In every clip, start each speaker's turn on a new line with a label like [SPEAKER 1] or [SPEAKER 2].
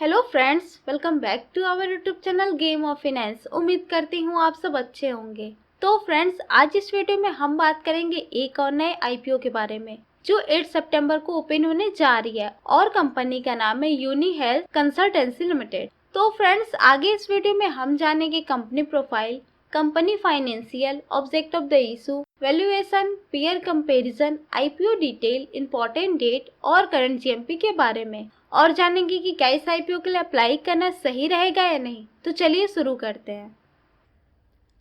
[SPEAKER 1] Hello friends, welcome back to our YouTube channel game of finance. उम्मीद करती हूँ आप सब अच्छे होंगे। तो फ्रेंड्स, आज इस वीडियो में हम बात करेंगे एक और नए आईपीओ के बारे में जो 8 सितंबर को ओपन होने जा रही है और कंपनी का नाम है यूनी हेल्थ कंसल्टेंसी लिमिटेड। तो फ्रेंड्स, आगे इस वीडियो में हम जानेंगे company profile, company financial, object of the issue, valuation, peer comparison, IPO detail, important date और करंट जीएमपी के बारे में, और जानेंगे कि क्या इस आईपीओ के लिए अप्लाई करना सही रहेगा या नहीं। तो चलिए शुरू करते हैं।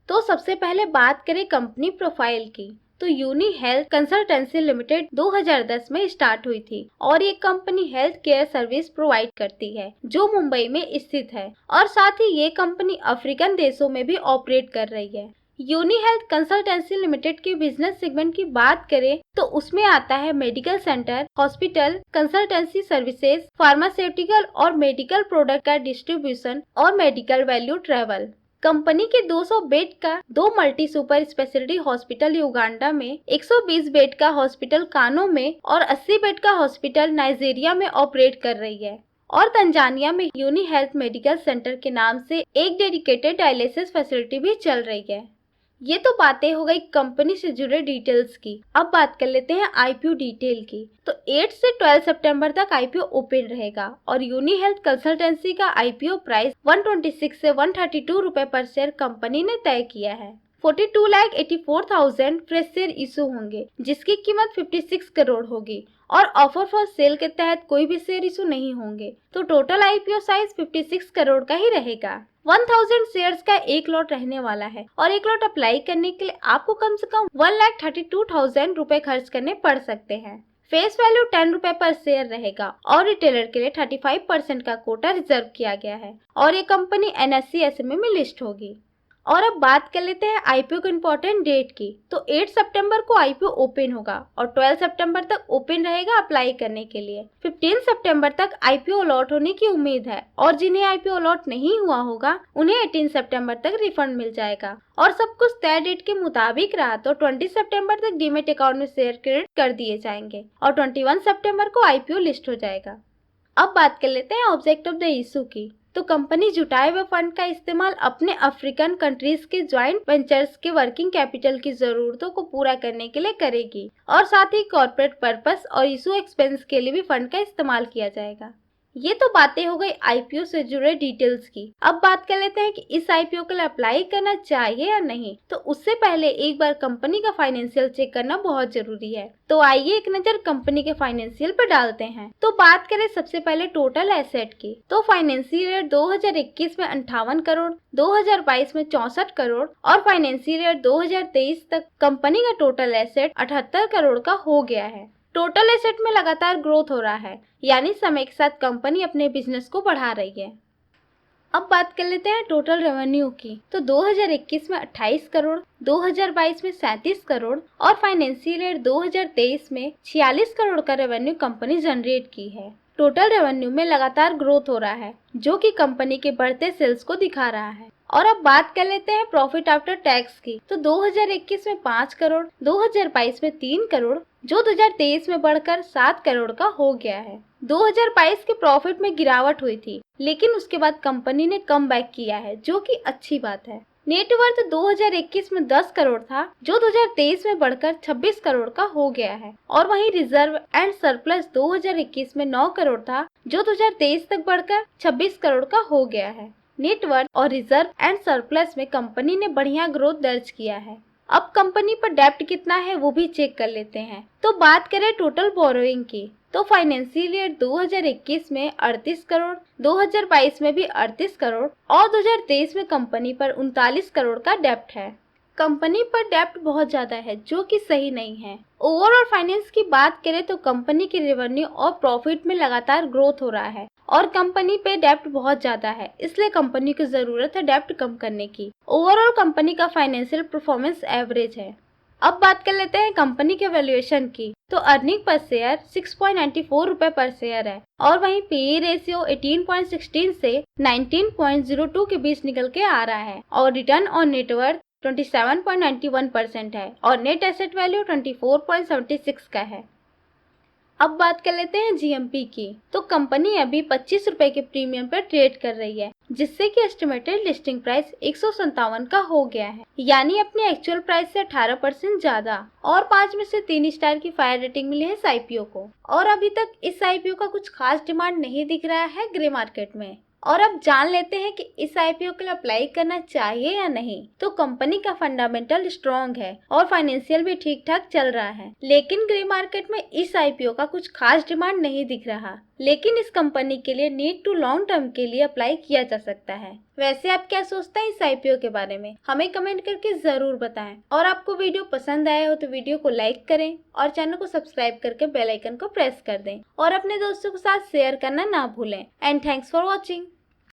[SPEAKER 1] तो सबसे पहले बात करें कंपनी प्रोफाइल की, तो यूनी हेल्थ कंसल्टेंसी लिमिटेड 2010 में स्टार्ट हुई थी और ये company health care service provide करती है जो मुंबई में स्थित है, और साथ ही ये कंपनी अफ्रीकन देशों में भी ऑपरेट कर रही है। यूनी हेल्थ कंसल्टेंसी लिमिटेड के बिजनेस सेगमेंट की बात करें तो उसमें आता है medical centre, hospital, consultancy services, pharmaceutical और मेडिकल प्रोडक्ट का डिस्ट्रीब्यूशन और मेडिकल वैल्यू ट्रेवल। कंपनी के 200 बेड का 2 multi super speciality hospital Uganda में, 120 बेड का हॉस्पिटल कानो में और 80 बेड का हॉस्पिटल नाइजीरिया में ऑपरेट कर रही है। और तंजानिया में यूनी हेल्थ मेडिकल सेंटर के नाम से एक डेडिकेटेड डायलिसिस फैसिलिटी भी चल रही है। ये तो बातें हो गई कंपनी से जुड़े डिटेल्स की। अब बात कर लेते हैं आईपीओ डिटेल की। तो 8 से 12 सितंबर तक आईपीओ ओपन रहेगा और यूनी हेल्थ कंसल्टेंसी का आईपीओ प्राइस 126 से 132 रुपए पर शेयर कंपनी ने तय किया है। 42,84,000 फ्रेश शेयर इशू होंगे जिसकी कीमत 56 करोड़ होगी और ऑफर फॉर सेल के तहत कोई भी शेयर इशू नहीं होंगे। तो टोटल आईपीओ साइज 56 करोड़ का ही रहेगा। 1000 शेयर्स का एक लॉट रहने वाला है और एक लॉट अप्लाई करने के लिए आपको कम से कम 1,32,000 रुपए खर्च करने पड़ सकते हैं। फेस वैल्यू 10 रुपए पर शेयर रहेगा और रिटेलर के लिए 35% का कोटा रिजर्व किया गया है और ये कंपनी एनएससी एसएमए में लिस्ट होगी। और अब बात कर लेते हैं आईपीओ के इम्पोर्टेंट डेट की। तो 8 सितंबर को आईपीओ ओपन होगा और 12 सितंबर तक ओपन रहेगा अप्लाई करने के लिए। 15 सितंबर तक आईपीओ अलॉट होने की उम्मीद है और जिन्हें आईपीओ अलॉट नहीं हुआ होगा उन्हें 18 सितंबर तक रिफंड मिल जाएगा। और सब कुछ तय डेट के मुताबिक रहा तो 20 सितंबर तक डीमेट अकाउंट में शेयर क्रेडिट कर दिए जाएंगे और 21 सितंबर को आईपीओ लिस्ट हो जाएगा। अब बात कर लेते हैं ऑब्जेक्ट ऑफ द इशू की। तो कंपनी जुटाए हुए फंड का इस्तेमाल अपने अफ्रीकन कंट्रीज के ज्वाइंट वेंचर्स के वर्किंग कैपिटल की जरूरतों को पूरा करने के लिए करेगी और साथ ही कॉर्पोरेट पर्पस और इशू एक्सपेंस के लिए भी फंड का इस्तेमाल किया जाएगा। ये तो बातें हो गई आईपीओ से जुड़े डिटेल्स की। अब बात कर लेते हैं कि इस आईपीओ के लिए अप्लाई करना चाहिए या नहीं। तो उससे पहले एक बार कंपनी का फाइनेंशियल चेक करना बहुत जरूरी है। तो आइए एक नजर कंपनी के फाइनेंशियल पर डालते हैं। तो बात करें सबसे पहले टोटल एसेट की, तो फाइनेंशियल ईयर 2021 में 58 करोड़, 2022 में 64 करोड़ और फाइनेंशियल ईयर 2023 तक कंपनी का टोटल एसेट 78 करोड़ का हो गया है। टोटल एसेट में लगातार ग्रोथ हो रहा है, यानी समय के साथ कंपनी अपने बिजनेस को बढ़ा रही है। अब बात कर लेते हैं टोटल रेवेन्यू की। तो 2021 में 28 करोड़, 2022 में 37 करोड़ और फाइनेंशियल ईयर 2023 में 46 करोड़ का रेवेन्यू कंपनी जनरेट की है। टोटल रेवेन्यू में लगातार ग्रोथ हो रहा है जो कि कंपनी के बढ़ते सेल्स को दिखा रहा है। और अब बात कर लेते हैं प्रॉफिट आफ्टर टैक्स की। तो 2021 में 5 करोड़, 2022 में 3 करोड़ जो 2023 में बढ़कर 7 करोड़ का हो गया है। 2022 के प्रॉफिट में गिरावट हुई थी लेकिन उसके बाद कंपनी ने कम बैक किया है जो कि अच्छी बात है। नेटवर्थ 2021 में 10 करोड़ था जो 2023 में बढ़कर 26 करोड़ का हो गया है। और वहीं रिजर्व एंड सरप्लस 2021 में 9 करोड़ था जो 2023 तक बढ़कर 26 करोड़ का हो गया है। नेटवर्थ और रिजर्व एंड सरप्लस में कंपनी ने बढ़िया ग्रोथ दर्ज किया है। अब कंपनी पर डेप्ट कितना है वो भी चेक कर लेते हैं। तो बात करें टोटल बोरोइंग की, तो फाइनेंशियल ईयर 2021 में 38 करोड़, 2022 में भी 38 करोड़ और 2023 में कंपनी पर 39 करोड़ का डेप्ट है। कंपनी पर डेप्ट बहुत ज्यादा है जो कि सही नहीं है। ओवरऑल फाइनेंस की बात करें तो कंपनी की रेवेन्यू और प्रॉफिट में लगातार ग्रोथ हो रहा है और कंपनी पे डेप्ट बहुत ज्यादा है, इसलिए कंपनी को जरूरत है डेप्ट कम करने की। ओवरऑल कंपनी का फाइनेंशियल परफॉर्मेंस एवरेज है। अब बात कर लेते हैं कंपनी के वैल्यूएशन की। तो अर्निंग पर शेयर 6.94 रुपए पर शेयर है और वहीं पीई रेशियो 18.16 से 19.02 के बीच निकल के आ रहा है और रिटर्न ऑन नेटवर्थ 27.91% है और नेट एसेट वैल्यू 24.76 का है। अब बात कर लेते हैं जीएमपी की। तो कंपनी अभी 25 रुपए के प्रीमियम पर ट्रेड कर रही है, जिससे कि एस्टिमेटेड लिस्टिंग प्राइस 157 का हो गया है, यानी अपने एक्चुअल प्राइस से 18% ज्यादा। और 5 में से 3 स्टार की फायर रेटिंग मिली है इस आईपीओ को। और अभी तक इस आईपीओ का कुछ खास डिमांड नहीं दिख रहा है ग्रे मार्केट में। और अब जान लेते हैं कि इस आईपीओ के लिए अप्लाई करना चाहिए या नहीं। तो कंपनी का फंडामेंटल स्ट्रॉन्ग है और फाइनेंशियल भी ठीक ठाक चल रहा है, लेकिन ग्रे मार्केट में इस आईपीओ का कुछ खास डिमांड नहीं दिख रहा। लेकिन इस कंपनी के लिए नीड टू लॉन्ग टर्म के लिए अप्लाई किया जा सकता है। वैसे आप क्या सोचते हैं इस आईपीओ के बारे में, हमें कमेंट करके जरूर बताएं। और आपको वीडियो पसंद आया हो तो वीडियो को लाइक करें और चैनल को सब्सक्राइब करके बेल आइकन को प्रेस कर दें और अपने दोस्तों के साथ शेयर करना ना भूलें। And thanks for watching.